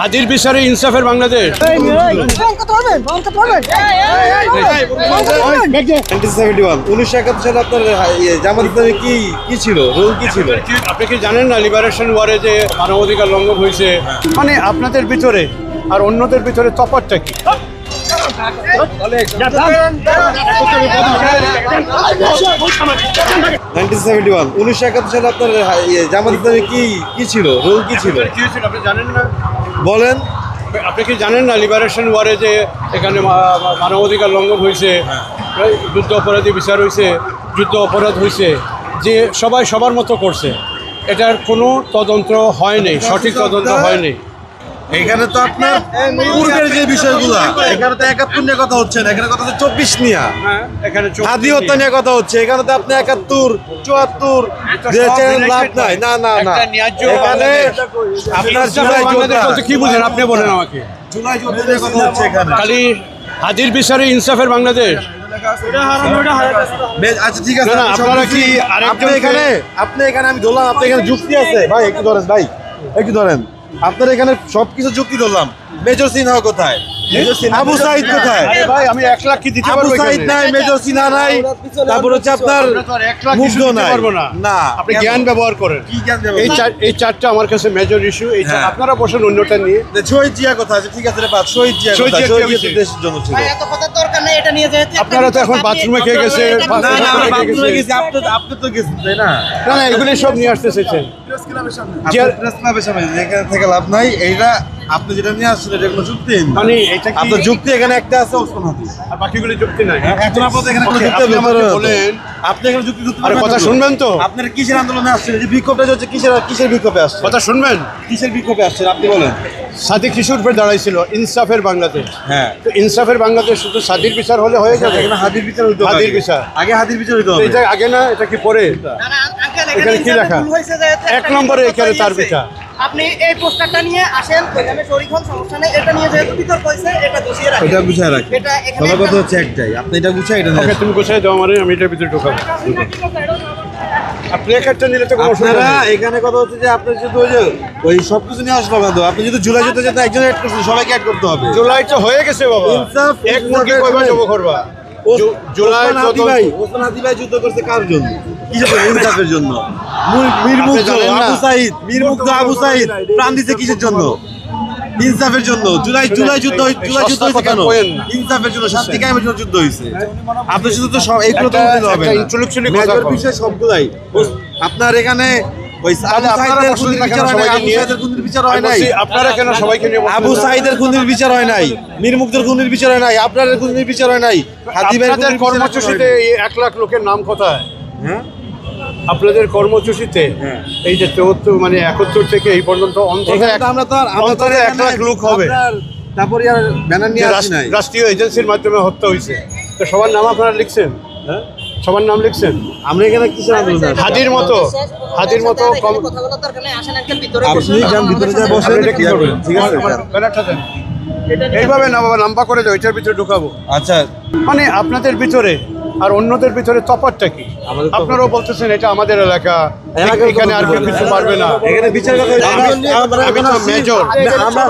হাদির বিচারে ইনসাফের বাংলাদেশ। 1971 সালে আপনার জামাত ইসলামী কি ছিল, রোল কি ছিল? আপনি কি জানেন না লিবারেশন ওয়ারে যে মানবাধিকার লঙ্ঘন হয়েছে? মানে আপনাদের ভিতরে আর অন্যদের ভিতরে তফাৎটা কি? 1971 সালে আপনার জামাত ইসলামী কি ছিল, রোল কি ছিল? আপনি জানেন না? বলেন। আপনি কি জানেন না লিবারেশন ওয়ারে যে এখানে মানবাধিকার লঙ্ঘন হয়েছে, যুদ্ধ অপরাধী বিচার হয়েছে, যুদ্ধ অপরাধ হয়েছে, যে সবাই সবার মতো করছে, এটার কোনো তদন্ত হয়নি, সঠিক তদন্ত হয়নি। এখানে তো আপনার পূর্বের যে বিষয়গুলো, এখানে তো 71 নিয়ে কথা হচ্ছে না, এখানে কথা হচ্ছে 24 নিয়ে। এখানে হাদি হত্যা নিয়ে কথা হচ্ছে, এখানে তো আপনি 71, 74 দিয়েছেন, লাভ নাই। না না না, এখানে আপনার জুলাই যোদ্ধা কি বুঝেন আপনি বলেন আমাকে? জুলাই যোদ্ধা নিয়ে কথা হচ্ছে এখানে। খালি হাদির বিচারে ইনসাফের বাংলাদেশ। আচ্ছা ঠিক আছে, না, আপনারা কি আপনি এখানে আমি ধরলাম, আপনি এখানে যুক্তি আছে ভাই, একটু ধরেন ভাই, একটু ধরেন। আপনার এখানে সবকিছু যুক্তি ধরলাম। মেজর সিনহা কোথায়? আবু সাইদ কোথায়? ভাই আমি 1 লাখ কি দিতে আবু পারবো? সাইদ নাই, মেজর সিনহা নাই, তারপর হচ্ছে আপনার 1 লাখ মুগ্ধ নাই। না, আপনি জ্ঞান ব্যবহার করেন। কি জ্ঞান দেব? এই চারটা আমার কাছে মেজর ইস্যু। আপনারা বসেন অন্যটা নিয়ে। শহীদ জিয়া কোথায় আছে? ঠিক আছে রে বাদ, শহীদ জিয়া কোথায়? শহীদ জিয়া তো দেশের জন্য ছিল। আপনারা তো এখন বাথরুমে খেয়ে গেছে। না না, আমরা বাথরুমে গেছি, আপনি তো গেছেন তাই না? না না, এগুলি সব নিয়ে আসতে চাইছেন। প্রেস ক্লাবের সামনে, এখানে থেকে লাভ নাই। এইটা আপনি যেটা নিয়ে আসছেন এটা কোনো যুক্তি না। মানে এটা কি আপনার যুক্তি এখানে একটা আছে, ওসমান হাদি, আর বাকিগুলি যুক্তি নাই? এখন আপনাদের এখানে কোনো যুক্তি আপনি আমাকে বলেন। বলেন, আপনি এখানে যুক্তি আরে কথা শুনবেন তো? আপনার কিসের আন্দোলনে আসছেন? যে বিক্ষোভটা হচ্ছে কিসের বিক্ষোভে আসছে? কথা শুনবেন? কিসের বিক্ষোভে আসছেন আপনি বলেন। সাদিক শিশুর উপর দাঁড়াইছিল ইনসাফের বাংলাদেশ। হ্যাঁ, তো ইনসাফের বাংলাদেশ শুধু সাদির বিচার হলে হয়ে যাবে? এখানে হাদির বিচার হইতো। হাদির বিচার আগে হাদির বিচার হইতো। এটা আগে না, এটা কি পরে? এখানে কি লেখা? 1 নম্বরে এখানে তার বিচার। আপনি এই পোস্টারটা নিয়ে আসেন, ওইখানে শরীর হন, সমস্যা নেই। এটা নিয়ে যেহেতু বিতর্ক হয়েছে, এটা গুছিয়ে রাখেন। এটা গুছায় রাখেন। এটা এখানে সবার কথা হচ্ছে একটাই, আপনি এটা গুছায়, এটা ওকে, তুমি গোছাই দাও আমারে, আমি এটার ভিতরে ঢোকাবো। আপনি একটা নিলে তো কোনো সমস্যা আপনারা নেই। এখানে কথা হচ্ছে যে আপনার যদি ওই সব কিছু নিয়ে আসলো বান্ধব, আপনি যদি জুলাই যুদ্ধে যেতে একজন অ্যাড করছেন, সবাইকে অ্যাড করতে হবে। জুলাই তো হয়ে গেছে বাবা। ইনসাফ, এক মুরগি কয়বার জব করবা? জুলাই ওসমান হাদি ভাই যুদ্ধ করছে কার জন্য? কিসের জন্য? ইনসাফের জন্য। মীর মুগ্ধ আবু সাইদ প্রাণ দিছে কিসের জন্য? ইনসাফের জন্য। জুলাই যুদ্ধ হয়েছে কেন? ইনসাফের জন্য, শান্তি কায়েমের জন্য যুদ্ধ হয়েছে। আপনি শুধু তো সব এইগুলো তো বলতে হবে না। মেজর বিষয় সবগুলাই। আপনার এখানে ওই আপনারা কেন সবাইকে নিয়ে বসছেন? আবু সাইদের খুনির বিচার হয় নাই, মীর মুগ্ধের খুনির বিচার হয় নাই, আপনার খুনির বিচার হয় নাই, হাদি ভাইয়ের আপনাদের খুনির বিচার কর্মসূচিতে এই 1 লাখ লোকের নাম কোথায়? হ্যাঁ, আপনাদের কর্মসূচিতে এই যে 74 মানে 71 থেকে এই পর্যন্ত আমরা তো অন্তরে 1 লাখ লোক হবে। তারপরে আর ব্যানার নিয়ে আসি নাই। রাষ্ট্রীয় এজেন্সির মাধ্যমে হত্যা হয়েছে, তো সবার নাম আপনারা লিখছেন? হ্যাঁ, সবার নাম লিখছেন? আমরা এখানে কিসের আন্দোলন? হাদির মতো কম। কথা বলার দরকার নেই, আসেন একটা ভিতরে আপনি যান, ভিতরে যা বসেন, আপনি কি করবেন? ঠিক আছে? ব্যানারটা দেন। এইভাবে না বাবা, লম্বা করে দাও, এটার ভিতরে ঢুকাবো। আচ্ছা, মানে আপনাদের ভিতরে আর অন্যদের ভিতরে তফাৎটা কি? আপনারাও বলতেছেন এটা আমাদের এলাকা, এখানে আর কেউ কিছু পারবে না। এখানে বিচার কথা আমি তো মেজর। আমরা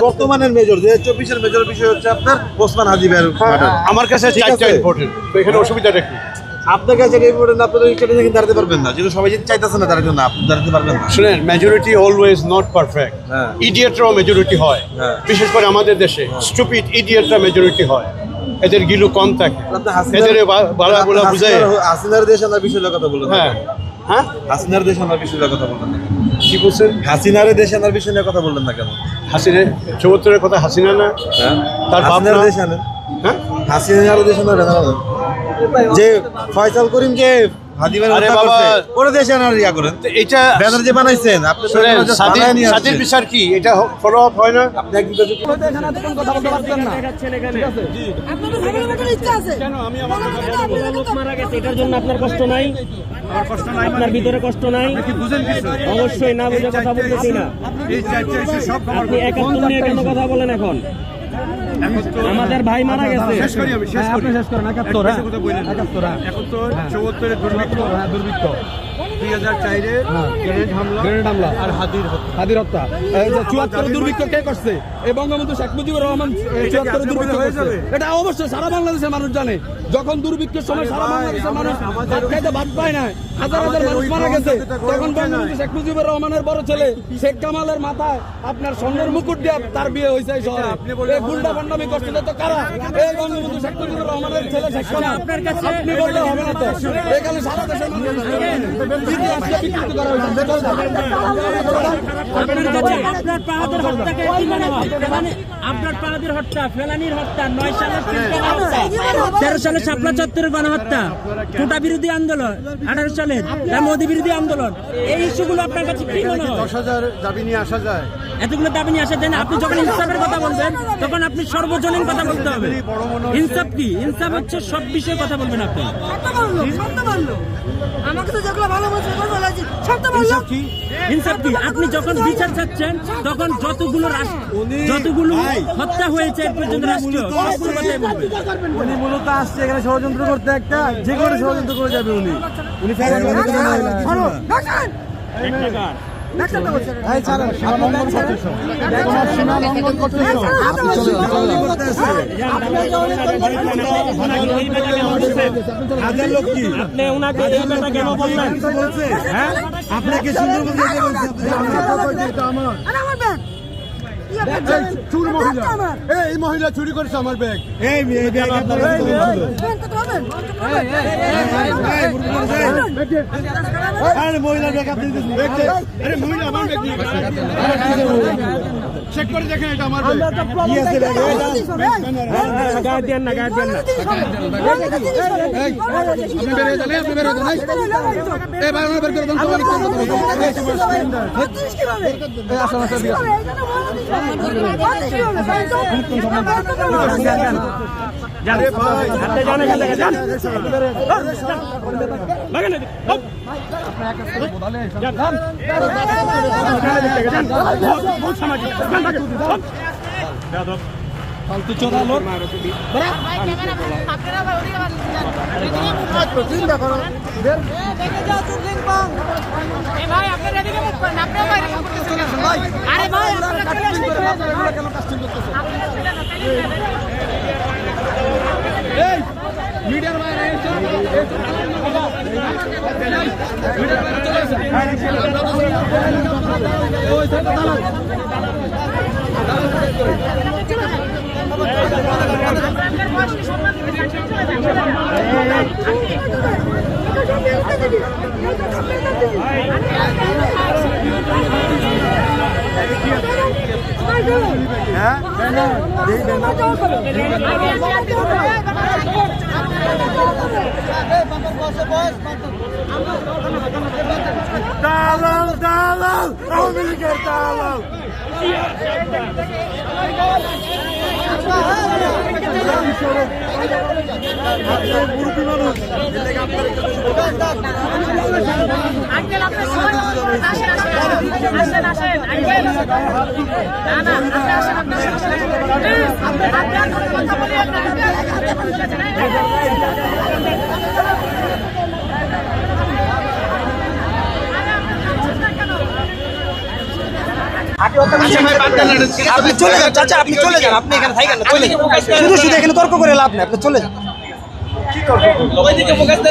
বর্তমানের মেজর 2024-এর মেজর বিষয় হচ্ছে আপনার ওসমান হাদি ভাইয়ের মার্ডার। আমার কাছে ঠিক আছে। 4টা ইম্পর্টেন্ট, তো এখানে অসুবিধাটা কি? আপনার কাছে ইম্পর্টেন্ট, আপনাদের সেটা কিন্তু দাঁড়াতে পারবেন না, যেহেতু সবাই যেতে চাইতেছে না, তার জন্য আপনি দাঁড়াতে পারবেন না। শুনেন, মেজরিটি অলওয়েজ নট পারফেক্ট। হ্যাঁ। ইডিয়েটরাও মেজরিটি হয়। হ্যাঁ। বিশেষ করে আমাদের দেশে স্টুপিড ইডিয়েটরা মেজরিটি হয়, এদের গিলু কম থাকে, এদের বালা বলা বুঝায়। হাসিনার দেশ আনার বিষয়ের কথা বলুন। হ্যাঁ হ্যাঁ, হাসিনার দেশ আনার বিষয়ের কথা বললেন না কেন? কি বলছেন? হাসিনার দেশ আনার বিষয় নিয়ে কথা বললেন না কেন? হাসিনা 74-এর কথা হাসিনা না? হ্যাঁ, তার বাপ হাসিনার না? দেশ আনেন। হ্যাঁ, হাসিনার দেশ আনার যে ফয়সাল করিম যে হাদি ভাই আরে হত্যা বাবা, করছে, ওরে দেশ আনার ইয়া করেন। তো এটা ব্যানার যে বানাইছেন আপনি, শুনেন, স্বাধীন বিচার কি এটা ফলো আপ হয় না? আপনি একদিন তো কেন আমি আমার লোক মারা গেছে, এটার জন্য আপনার কষ্ট নাই? আপনার ভিতরে কষ্ট নাই? অবশ্যই না, বুঝে কথা বলতেছি না। আপনি 71 নিয়ে কেন কথা বলেন এখন? আমাদের ভাই মারা গেছে। শেষ করি আমি, শেষ করি। আপনি শেষ করেন। 71 কথা বললেন 71 74 দুর্ভিক্ষ। 2004-এ গ্রেনেড হামলা আর হাদির হত্যা। চুয়াত্তর দুর্ভিক্ষ কে করছে? এই বঙ্গবন্ধু শেখ মুজিবুর রহমান 74 দুর্ভিক্ষ করছে। এটা অবশ্যই সারা বাংলাদেশের মানুষ জানে। যখন দুর্ভিক্ষের সময় সারা বাংলাদেশের মানুষ ভাত খাইতে ভাত পায় না, হাজার হাজার মানুষ মারা গেছে, তখন বঙ্গবন্ধু শেখ মুজিবুর রহমানের বড় ছেলে শেখ কামালের মাথায় আপনার স্বর্ণের মুকুট দিয়ে তার বিয়ে হয়েছে এই শহরে। এই গুন্ডা বন্ডামি করছে তো কারা? এই বঙ্গবন্ধু শেখ মুজিবুর রহমানের ছেলে শেখ কামাল। আপনি বললে হবে না তো, এখানে সারা দেশের মানুষ আজকে বিকৃতি করা হয়েছে। আপনার পাহাদের হত্যাকে কি মনে হয়? মানে আপনার পাহাদের হত্যা, ফেলানির হত্যা, 9 সালের 13 সালে শাপলা চত্বরের গণহত্যা, কোটা বিরোধী আন্দোলন, 18 সালের মোদী বিরোধী আন্দোলন, এই ইস্যুগুলো আপনার কাছে কি মনে হয়? 10,000 দাবি নিয়ে আসা যায়। এতগুলো দাবি নিয়ে আসা যায় না। আপনি যখন ইনসাফের কথা বলবেন তখন আপনি সর্বজনীন কথা বলতে হবে। ইনসাফ কি? ইনসাফ হচ্ছে সব বিষয়ে কথা বলবেন আপনি। আমাকে তো যেগুলো ভালো বলছে সবটা বললো। ইনসাফ কি? আপনি যখন বিচার চাচ্ছেন তখন যতগুলো হত্যা হয়েছে এর পর্যন্ত রাষ্ট্রীয় সবগুলো কথাই বলবেন। উনি মূলত আসছে এখানে ষড়যন্ত্র করতে, একটা যে কোনো ষড়যন্ত্র করে যাবে উনি। আপনি ওনাকে এই কথা কেন বললেন? আপনাকে সুন্দর এই মহিলা চুরি করেছে আমার ব্যাগ। চেক করে দেখেন এটা আমার ব্যাগ। গায়ে দেন না, গায়ে দেন না। ফালতু চোদা লোক। মিডিয়ার বাইরে দালাল দালাল আওয়ামী লীগের দালাল। মুরব্বী মানুষ আপনি চলে যান চাচা, আপনি চলে যান, আপনি এখানে থাকেন না, চলে যান। শুধু শুধু এখানে তর্ক করে লাভ নেই, আপনি চলে যান।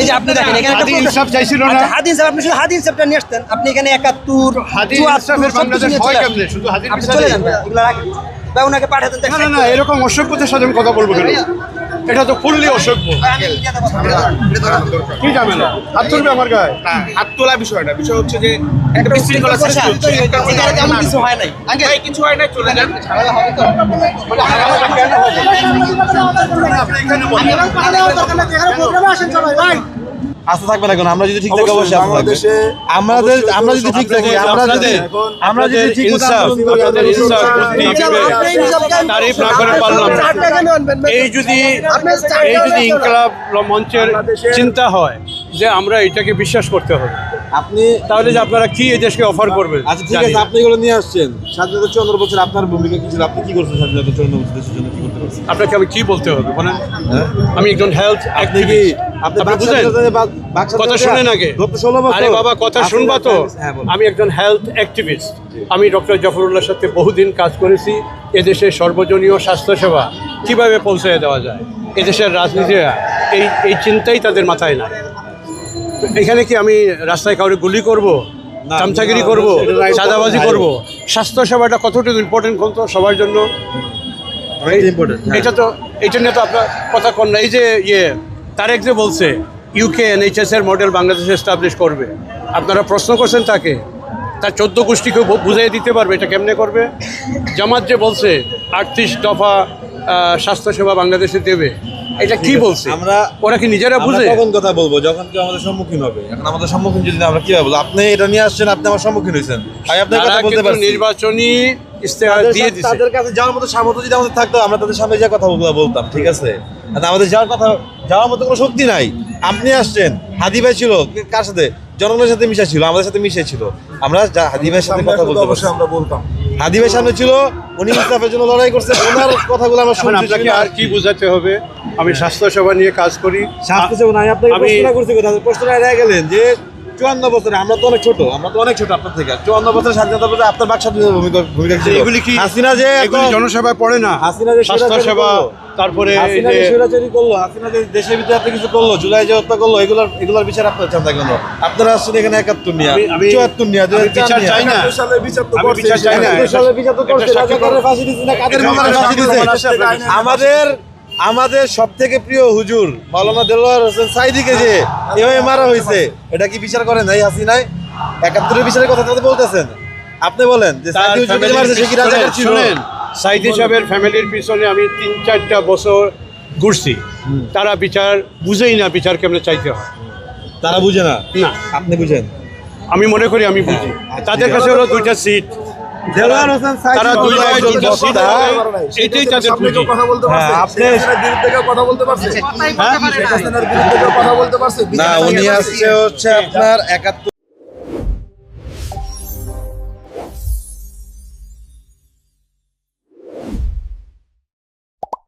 এই যে আপনি দেখেন এখানে হাদি ইনসাফ চাইছিল না। হাদি ইনসাফ, আপনি শুধু হাদি ইনসাফটা নিয়ে আসতেন। আপনি এখানে 71 হাদি 74 ইনসাফের বাংলাদেশ হয় কেমনে? শুধু হাদির আপনি বিচারে? চলে যান ভাই, এগুলো রাখেন ভাই, ওনাকে পাঠাতেন। না না না, এরকম অসভ্যতার সাথে আমি কথা বলবো কেন? এটা তো ফুললি অসভ্য। কি ঝামেলা? হাত তুলবে আমার গায়ে? হাত তোলা বিষয় না, বিষয় হচ্ছে যে একটা বিশৃঙ্খলা সৃষ্টি হচ্ছে। এখানে তেমন কিছু হয় নাই। ভাই, কিছু হয় না, চলে যান। আস্থা থাকবে না কেন? আমরা যদি ঠিক থাকি অবশ্যই বাংলাদেশে আমরা যদি ঠিক থাকি, আমরা যদি ঠিক তারিফ না করে পারলাম না। এই যদি ইনকলাব মঞ্চের চিন্তা হয় যে আমরা এটাকে বিশ্বাস করতে হবে, আপনি তাহলে যে আপনারা কি এই দেশকে অফার করবেন? আচ্ছা ঠিক আছে, আপনি এগুলো নিয়ে আসছেন। স্বাধীনতা 54 বছর আপনার ভূমিকা কি ছিল? আপনি কি করছেন স্বাধীনতা 54 বছর দেশের জন্য, কি করতে পারছেন? আপনাকে আমি কি বলতে হবে বলেন? হ্যাঁ? আমি একজন হেলথ আপনি কি আপনি বুঝেন কথা শুনেন আগে। আরে বাবা কথা শুনবা তো। হ্যাঁ, বলুন। আমি একজন হেলথ অ্যাক্টিভিস্ট। আমি ডক্টর জাফরুল্লাহর সাথে বহুদিন কাজ করেছি এদেশের সর্বজনীয় স্বাস্থ্যসেবা কিভাবে পৌঁছে দেওয়া যায়। এদেশের রাজনীতিরা এই চিন্তাই তাদের মাথায় নাই। তো এখানে কি আমি রাস্তায় কাউরে গুলি করব, না, চামচাগিরি না, করব, এটা right চাঁদাবাজি কথা, করব? স্বাস্থ্যসেবাটা কতটুকু ইম্পর্টেন্ট কোন তো সবার জন্য? অনেক ইম্পর্টেন্ট। এটা তো এটা নিয়ে তো আপনার কথা কন না। এই যে তারেক যে বলছে ইউকে NHS এর মডেল বাংলাদেশে এস্টাবলিশ করবে, আপনারা প্রশ্ন করছেন তাকে? তার 14 গোষ্ঠীকে বুঝিয়ে দিতে পারবে এটা কেমনে করবে? জামাত যে বলছে 38 দফা স্বাস্থ্যসেবা বাংলাদেশে দেবে, এটা কি বলছে? ওরা কি নিজেরা বুঝে? কখন কথা বলবো? যখন কেউ আমাদের সম্মুখীন হবে। এখন আমাদের সম্মুখীন যদি না, আমরা কিভাবে বলবো? আপনি এটা নিয়ে আসছেন, আপনি আমার সম্মুখীন হয়েছেন, আমি আপনার কথা তারা বলতে কিন্তু পারছি। নির্বাচনী ইস্তেহার দিয়ে দিছে। তাদের কাছে যাওয়ার মতো সামর্থ্য যদি আমাদের থাকতো, আমরা তাদের সামনে যা কথা বলতাম, ঠিক আছে? আর আমাদের যাওয়ার মতো কোনো শক্তি নাই। আপনি আসছেন, হাদি ভাই ছিল কার সাথে? জনগণের সাথে মিশা ছিল, আমাদের সাথে মিশে ছিল। আমরা হাদি ভাইয়ের সাথে কথা বলতে পারছি। আমরা বলতাম হাদি ভাই সামনে ছিল, উনি ইনসাফের জন্য লড়াই করছে, ওনার কথাগুলো আমরা এখন শুনছি। আপনাকে আর কি বোঝাতে হবে? আমি স্বাস্থ্যসেবা নিয়ে কাজ করি। স্বাস্থ্যসেবা নাই, আপনাকে আমি- প্রশ্ন করছি কথা, প্রশ্নটা এড়িয়ে গেলেন যে 54 বছরে আমরা তো অনেক ছোট, আপনার থেকে 54 বছরের স্বাধীনতা বলতে আপনার বাক স্বাধীনতার ভূমিকা কি ছিল? এগুলি কি হাসিনা যে এগুলি জনসেবায় পড়ে না? হাসিনা যে স্বাস্থ্যসেবা, তারপরে এই হাসিনা যে যে স্বৈরাচারী করলো, হাসিনা যে দেশের ভিতরে আপনি কিছু করলো, জুলাই যে হত্যা করলো, এগুলোর বিচার আপনার চান থাকলেন। আপনারা আসছেন এখানে 71 নিয়া, আমি 74 নিয়া, আমি বিচার চাই না। সালে বিচার তো আমি করছে, বিচার চাই না। সালে বিচার তো করছে, রাজাকারের ফাঁসি দিচ্ছে না, কাদের মামার ফাঁসি দিচ্ছে? আমাদের সব থেকে প্রিয় হুজুর মাওলানা দেলোয়ার হোসেন সাইদিকে যে এভাবে মারা হয়েছে, এটা কি বিচার করেন? এই হাসিনায় 71-এর বিচারের কথা তাদের বলতেছেন। আপনি বলেন যে তার সাইদি হুজুরকে যে মারছে সে কি রাজাকার ছিল? শুনেন, সাইদি সাহেবের ফ্যামিলির পিছনে আমি 3-4টা বছর ঘুরছি। তারা বিচার বুঝেই না, বিচার কেমনে চাইতে হয়। তারা বুঝে না, না, আপনি বুঝেন। আমি মনে করি আমি বুঝি। তাদের কাছে হলো 2টা সিট, দেলোয়ার হোসেন সাইদি তারা দুই জায়গায় 2টা সিট, এটাই তাদের সামনে কেউ পুঁজি। কথা বলতে পারছে? হ্যাঁ, আপনি- শেখ হাসিনার বিরুদ্ধে কেউ কথা বলতে পারছে? শেখ হাসিনার বিরুদ্ধে কেউ কথা বলতে পারছে? না, উনি আসছে হচ্ছে আপনার 71